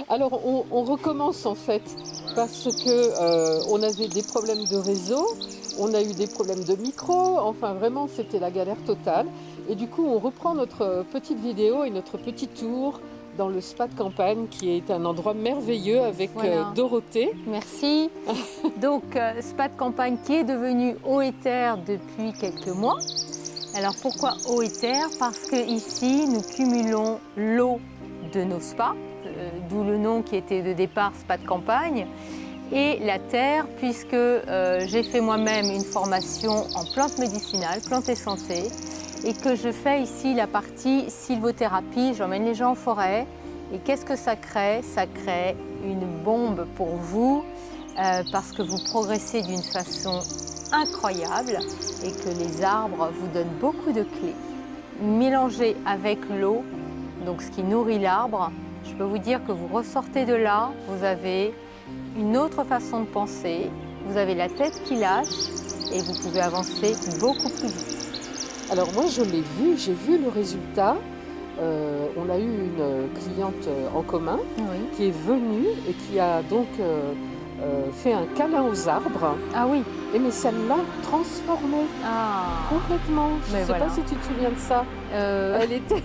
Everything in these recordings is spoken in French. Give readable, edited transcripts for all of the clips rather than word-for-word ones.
Alors on recommence en fait parce que on avait des problèmes de réseau, on a eu des problèmes de micro, enfin vraiment c'était la galère totale. Et du coup on reprend notre petite vidéo et notre petit tour dans le spa de campagne qui est un endroit merveilleux avec Voilà. Dorothée. Merci. Donc, spa de campagne qui est devenu eau et terre depuis quelques mois. Alors pourquoi eau et terre? Parce que ici nous cumulons l'eau de nos spas, d'où le nom qui était de départ spa de campagne, et la terre, puisque j'ai fait moi-même une formation en plantes médicinales, plantes et santé, et que je fais ici la partie sylvothérapie. J'emmène les gens en forêt. Et qu'est-ce que ça crée? Ça crée une bombe pour vous, parce que vous progressez d'une façon incroyable et que les arbres vous donnent beaucoup de clés. Mélangé avec l'eau, donc ce qui nourrit l'arbre, je peux vous dire que vous ressortez de là, vous avez une autre façon de penser, vous avez la tête qui lâche et vous pouvez avancer beaucoup plus vite. Alors moi je l'ai vu, j'ai vu le résultat. On a eu une cliente en commun qui est venue et qui a donc fait un câlin aux arbres. Ah oui. Et mais ça l'a transformée complètement. Je ne sais pas si tu te souviens de ça. Elle était,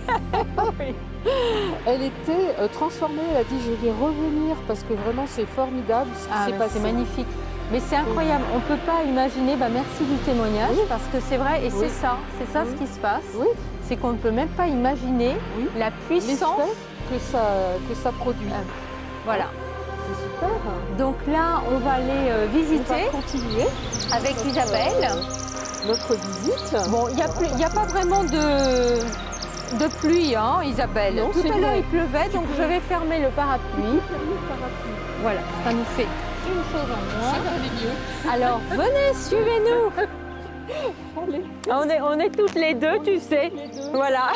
elle était transformée. Elle a dit je vais revenir parce que vraiment c'est formidable ce qui s'est passé. C'est magnifique. Mais c'est incroyable, on ne peut pas imaginer, merci du témoignage, parce que c'est vrai, et c'est ça ce qui se passe, c'est qu'on ne peut même pas imaginer la puissance que ça produit. Voilà. C'est super. Donc là, on va aller visiter, on va continuer avec Isabelle. Notre visite. Bon, il n'y a pas vraiment de pluie, hein, Isabelle. Non, tout à l'heure, il pleuvait, donc je vais fermer le parapluie. Voilà, ça nous fait une chose en moins. Ça va aller mieux. Alors, venez, suivez-nous. On est toutes les deux, tu sais. Voilà.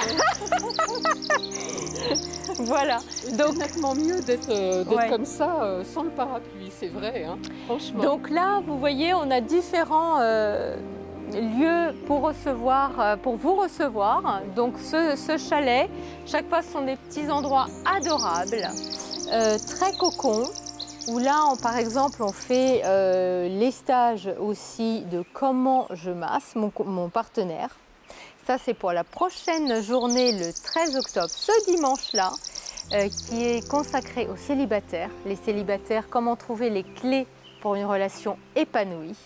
Voilà. Donc, c'est nettement mieux d'être comme ça, sans le parapluie, c'est vrai, hein, franchement. Donc là, vous voyez, on a différents lieux pour vous recevoir. Donc ce chalet, chaque fois, ce sont des petits endroits adorables, très cocons. Où là, par exemple, on fait les stages aussi de comment je masse mon partenaire. Ça, c'est pour la prochaine journée, le 13 octobre, ce dimanche-là, qui est consacré aux célibataires. Les célibataires, comment trouver les clés pour une relation épanouie.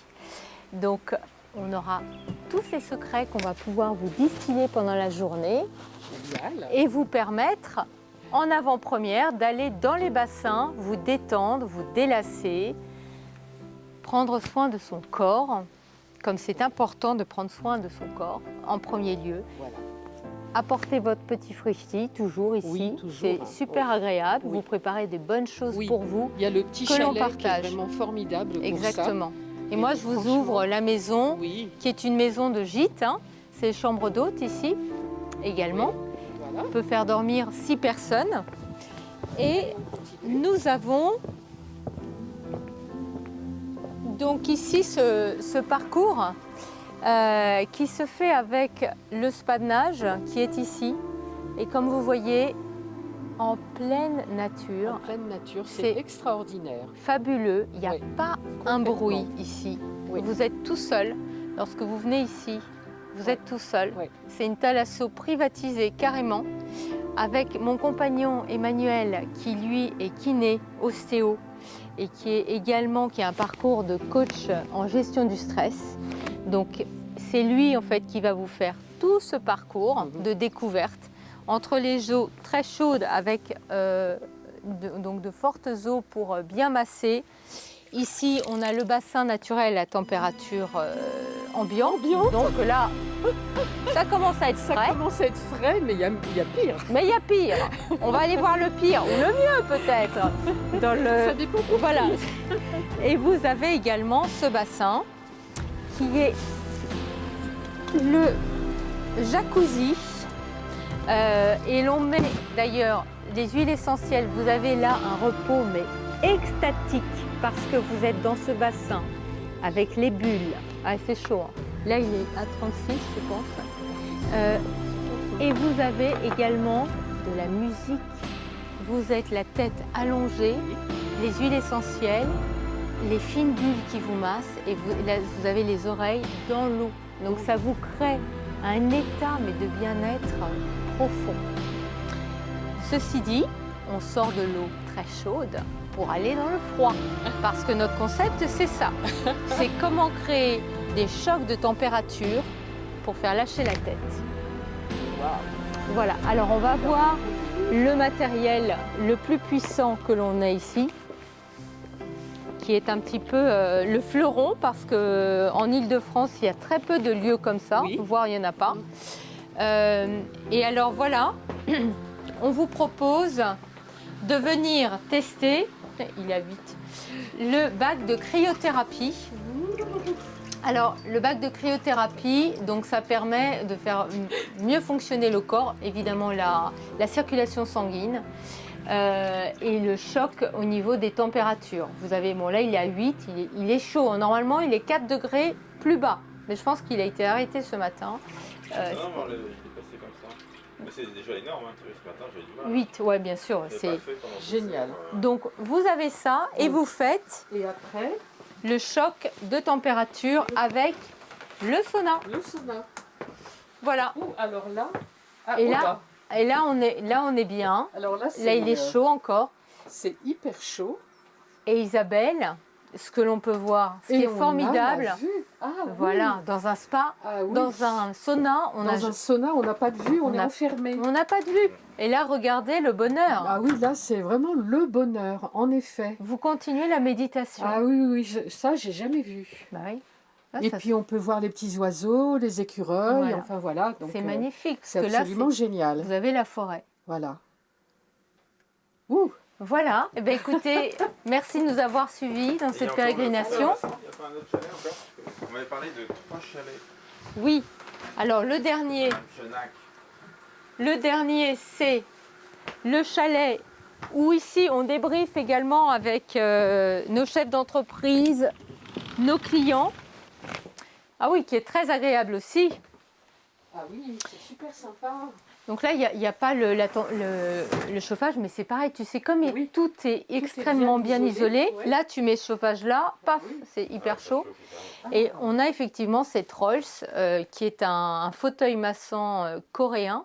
Donc, on aura tous ces secrets qu'on va pouvoir vous distiller pendant la journée. Génial. Et vous permettre en avant-première d'aller dans les bassins, vous détendre, vous délasser, prendre soin de son corps, comme c'est important de prendre soin de son corps en premier lieu. Voilà. Apportez votre petit fruity, toujours ici, c'est super agréable, vous préparez des bonnes choses pour vous. Il y a le petit chalet qui est vraiment formidable pour Exactement. ça. Et moi je vous ouvre la maison, qui est une maison de gîte, hein. C'est chambre d'hôte ici également. On peut faire dormir 6 personnes. Et nous avons donc ici ce parcours qui se fait avec le spa de nage qui est ici. Et comme vous voyez, en pleine nature. En pleine nature, c'est extraordinaire. Fabuleux, il n'y a pas un bruit ici. Vous êtes tout seul lorsque vous venez ici. Vous êtes tout seul. C'est une thalasso privatisée carrément, avec mon compagnon Emmanuel qui lui est kiné, ostéo et qui a un parcours de coach en gestion du stress. Donc c'est lui en fait qui va vous faire tout ce parcours de découverte entre les eaux très chaudes avec de fortes eaux pour bien masser. Ici, on a le bassin naturel à température ambiante. Donc là, ça commence à être frais. Ça commence à être frais, mais il y a pire. Mais il y a pire. On va aller voir le pire, ou le mieux peut-être. Ça dépend pour voilà. Et vous avez également ce bassin qui est le jacuzzi. Et l'on met d'ailleurs des huiles essentielles. Vous avez là un repos, mais extatique. Parce que vous êtes dans ce bassin avec les bulles. Ah, c'est chaud. Hein. Là, il est à 36, je pense. Et vous avez également de la musique vous êtes la tête allongée, les huiles essentielles, les fines bulles qui vous massent et vous avez les oreilles dans l'eau. Donc ça vous crée un état mais de bien-être profond. Ceci dit, on sort de l'eau très chaude pour aller dans le froid. Parce que notre concept, c'est ça. C'est comment créer des chocs de température pour faire lâcher la tête. Voilà, alors on va voir le matériel le plus puissant que l'on a ici, qui est un petit peu le fleuron, parce qu'en Île-de-France, il y a très peu de lieux comme ça, voire il n'y en a pas. Et alors voilà, on vous propose de venir tester, il est à 8, le bac de cryothérapie. Alors, le bac de cryothérapie, donc ça permet de faire mieux fonctionner le corps, évidemment la circulation sanguine et le choc au niveau des températures. Vous avez, bon là il est à 8, il est chaud, normalement il est 4 degrés plus bas, mais je pense qu'il a été arrêté ce matin. Non, je l'ai passé comme ça. Mais c'est déjà énorme, hein. Ce matin j'ai du mal. 8, ouais bien sûr, c'est génial. Donc vous avez ça et vous faites Et après, le choc de température avec le sauna. le sauna. Voilà. Alors là, Et là on est bien. alors là, Là il est chaud encore. C'est hyper chaud. Et Isabelle, ce que l'on peut voir, ce qui est formidable, voilà, dans un spa, dans un sauna, un sauna, on n'a pas de vue, on est enfermé. On n'a pas de vue. Et là, regardez le bonheur. Ah oui, là, c'est vraiment le bonheur, en effet. Vous continuez la méditation. Ah oui, ça, j'ai jamais vu. Bah oui. Et puis, on peut voir les petits oiseaux, les écureuils, Voilà. enfin voilà. C'est magnifique. C'est absolument génial. Vous avez la forêt. Voilà. Ouh. Voilà. Eh bien, écoutez, merci de nous avoir suivis dans cette pérégrination. Il n'y a pas un autre chalet encore? On m'avait parlé de 3 chalets. Oui. Alors, le dernier, c'est le chalet où ici, on débriefe également avec nos chefs d'entreprise, nos clients. Ah oui, qui est très agréable aussi. Ah oui, c'est super sympa. Donc là, il n'y a pas le chauffage, mais c'est pareil, tu sais, comme tout est extrêmement bien isolé, là, tu mets ce chauffage-là, paf, c'est hyper chaud. Et on a effectivement cette Rolls, qui est un fauteuil massant coréen,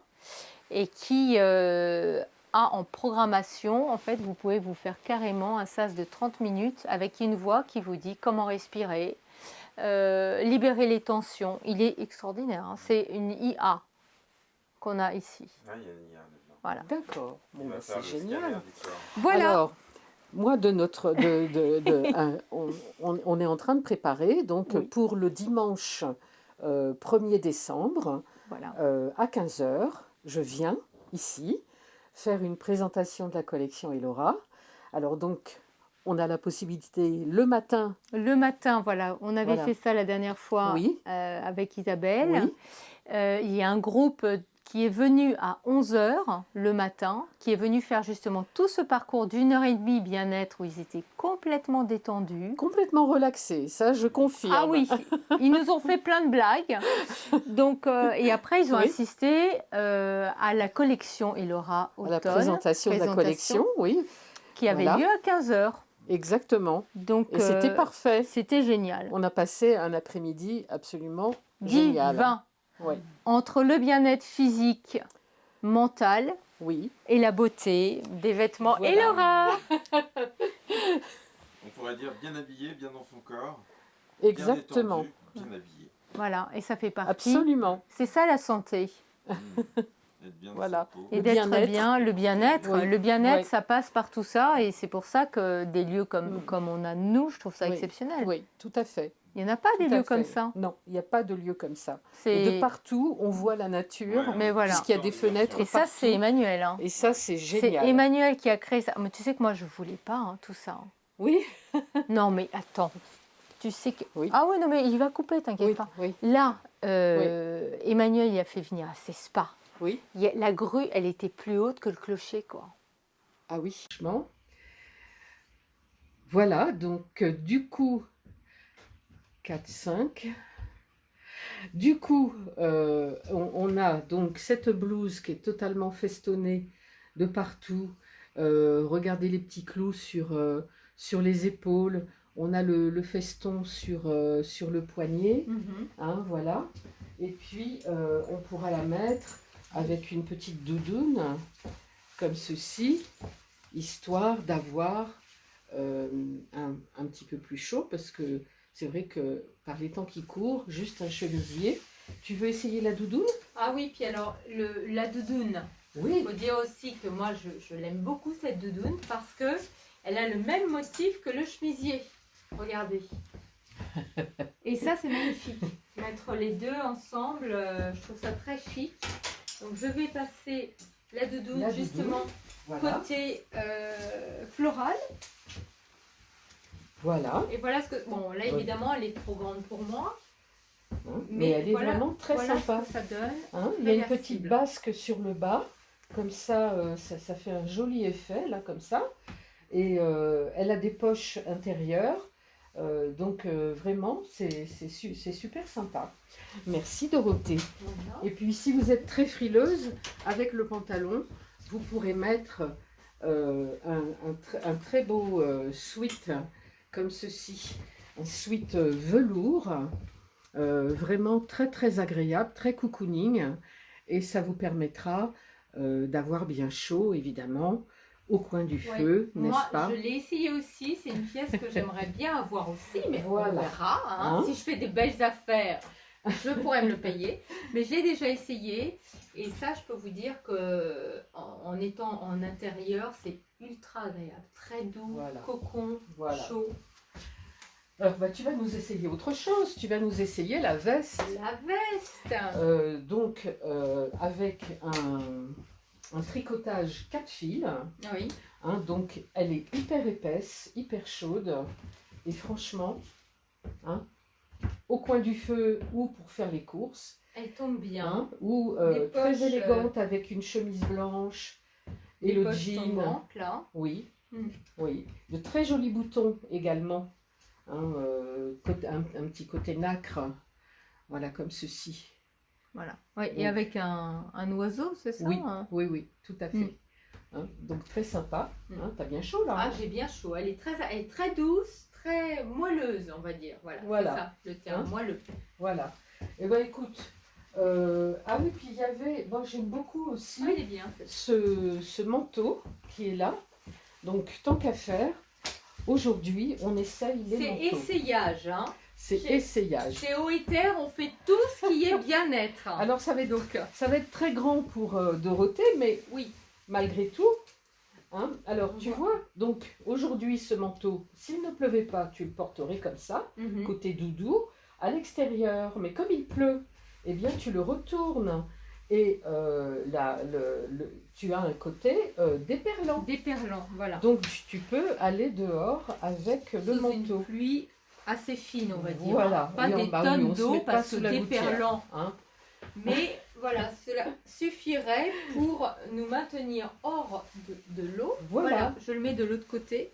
et qui a en programmation, en fait, vous pouvez vous faire carrément un sas de 30 minutes avec une voix qui vous dit comment respirer, libérer les tensions. Il est extraordinaire, hein. C'est une IA qu'on a ici. Ah, il y a une IA dedans. Voilà. D'accord, bon, bah, c'est génial. Voilà. Alors, moi, on est en train de préparer, donc pour le dimanche 1er décembre, Voilà. À 15h, je viens ici faire une présentation de la collection Elora. Alors donc, on a la possibilité le matin. Le matin, voilà, on avait fait ça la dernière fois avec Isabelle. Oui. Il y a un groupe qui est venu à 11h le matin, qui est venu faire justement tout ce parcours d'1h30 bien-être où ils étaient complètement détendus. Complètement relaxés, ça je confirme. Ah oui, ils nous ont fait plein de blagues. Donc, et après, ils ont assisté à la collection Elora Automne. À la présentation de la collection, oui. Qui avait lieu à 15h. Exactement. Donc, et c'était parfait. C'était génial. On a passé un après-midi absolument génial. Divin. Ouais. Entre le bien-être physique, mental et la beauté des vêtements Elora. On pourrait dire bien habillé, bien dans son corps. Exactement. Bien détendu, bien habillé. Voilà, et ça fait partie. Absolument. C'est ça la santé. Être bien voilà. Et d'être bien, le bien-être. Oui. Le bien-être, ça passe par tout ça. Et c'est pour ça que des lieux comme on a nous, je trouve ça exceptionnel. Oui, tout à fait. Il n'y en a pas des lieux comme ça. Non, il n'y a pas de lieu comme ça. Et de partout, on voit la nature, mais voilà. puisqu'il y a des fenêtres. Et ça, c'est Emmanuel. Hein. Et ça, c'est génial. C'est Emmanuel qui a créé ça. Mais tu sais que moi, je ne voulais pas tout ça. Oui. Non, mais attends. Tu sais que... Ah oui, non, mais il va couper, t'inquiète pas. Oui. Là, Emmanuel, il a fait venir à ses spas. Oui. La grue, elle était plus haute que le clocher, quoi. Ah oui, franchement. Voilà, donc du coup... 4, 5. Du coup, on a donc cette blouse qui est totalement festonnée de partout, Regardez les petits clous sur les épaules. On a le feston sur le poignet. Hein, voilà. Et puis, on pourra la mettre avec une petite doudoune, comme ceci, histoire d'avoir un petit peu plus chaud, parce que c'est vrai que par les temps qui courent, juste un chemisier. Tu veux essayer la doudoune? Ah oui, puis alors, la doudoune, Oui. il faut dire aussi que moi, je l'aime beaucoup, cette doudoune, parce que elle a le même motif que le chemisier. Regardez. Et ça, c'est magnifique. Mettre les deux ensemble, je trouve ça très chic. Donc, je vais passer la doudoune, justement, Voilà. côté floral. Voilà. Et voilà ce que... Bon, là, évidemment, elle est trop grande pour moi. Hein, mais elle est voilà, vraiment très voilà sympa. ce que ça donne. Hein, il y a une Réversible. petite basque sur le bas. Comme ça, ça fait un joli effet, là, comme ça. Et elle a des poches intérieures. Donc, vraiment, c'est super sympa. Merci, Dorothée. Voilà. Et puis, si vous êtes très frileuse, avec le pantalon, vous pourrez mettre un très beau sweat comme ceci. Un sweat velours, vraiment très très agréable, très cocooning. Et ça vous permettra d'avoir bien chaud, évidemment, au coin du feu, n'est-ce pas? Moi, je l'ai essayé aussi. C'est une pièce que j'aimerais bien avoir aussi, mais Voilà. on verra. Hein. Si je fais des belles affaires, je pourrais me le payer. Mais je l'ai déjà essayé. Et ça, je peux vous dire que en étant en intérieur, c'est ultra agréable. Très doux, Voilà. cocon, Voilà. chaud. Alors, bah, tu vas nous essayer autre chose. Tu vas nous essayer la veste. La veste. Donc, avec un tricotage 4 fils. Oui. Hein, donc, elle est hyper épaisse, hyper chaude. Et franchement, hein, au coin du feu ou pour faire les courses. Elle tombe bien. Hein, ou Les très poches, élégante avec une chemise blanche et le poches jean. tombantes, là. Oui, Mm. oui. De très jolis boutons également. Hein, un petit côté nacre. Voilà, comme ceci. Voilà. Ouais, Donc, et avec un oiseau, c'est ça? oui, Hein. oui, oui, tout à fait. Mm. Hein, donc très sympa. Mm. Hein, t'as bien chaud là. Ah, Hein, j'ai bien chaud. Elle est très douce, très moelleuse, on va dire. Voilà, Voilà. c'est ça le terme, Hein, moelleux. voilà. Et ben écoute, ah oui, puis il y avait, bon, j'aime beaucoup aussi Ah, il est bien. ce manteau qui est là. Donc tant qu'à faire, aujourd'hui on essaye les C'est manteaux. essayage, hein. C'est Chez- essayage. Chez OETER, on fait tout ce qui est bien-être. Alors ça va être très grand pour Dorothée, mais Oui, malgré tout. Hein, alors tu Voilà. vois, donc aujourd'hui ce manteau, s'il ne pleuvait pas, tu le porterais comme ça, mhm. côté doudou, à l'extérieur. Mais comme il pleut, eh bien tu le retournes et tu as un côté déperlant. Déperlant, voilà. Donc tu peux aller dehors avec le Sous manteau. une pluie assez fine, on va dire. Voilà. Hein. Pas Et des oui, tonnes on se d'eau met pas parce sous que la gouttière, déperlant. hein. Mais voilà, cela suffirait pour nous maintenir hors de l'eau. Voilà. Je le mets de l'autre côté.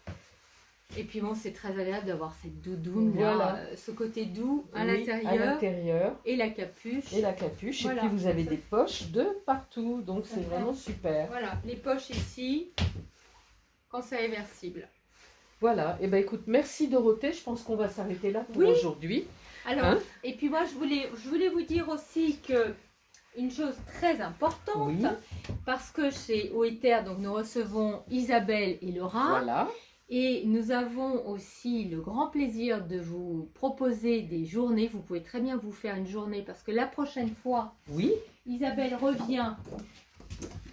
Et puis bon, c'est très agréable d'avoir cette doudoune, Voilà. là, ce côté doux à Oui, l'intérieur. et la capuche. Et la capuche. Voilà. Et puis vous avez des poches de partout. Donc c'est Voilà. vraiment super. Voilà, les poches ici, quand c'est réversible. Voilà. Et ben écoute, merci Dorothée. Je pense qu'on va s'arrêter là pour Oui. aujourd'hui. Alors, Hein? et puis moi, je voulais vous dire aussi que une chose très importante, Oui. parce que chez OETER, donc nous recevons Isabelle et Laura. Voilà. Et nous avons aussi le grand plaisir de vous proposer des journées. Vous pouvez très bien vous faire une journée parce que la prochaine fois, Oui. Isabelle revient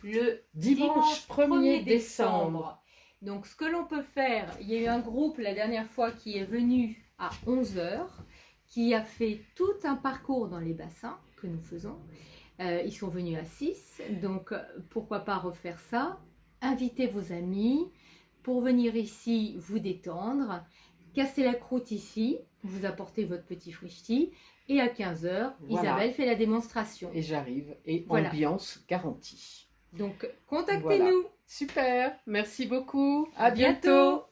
le Dimanche 1er décembre. Donc ce que l'on peut faire, il y a eu un groupe la dernière fois qui est venu à 11 h, qui a fait tout un parcours dans les bassins que nous faisons. Ils sont venus à 6, donc pourquoi pas refaire ça. Invitez vos amis pour venir ici vous détendre, casser la croûte ici, vous apportez votre petit frichti et à 15 h, Voilà. Isabelle fait la démonstration. Et j'arrive. Et Voilà. ambiance garantie. Donc contactez-nous. Voilà. Super. Merci beaucoup. À bientôt.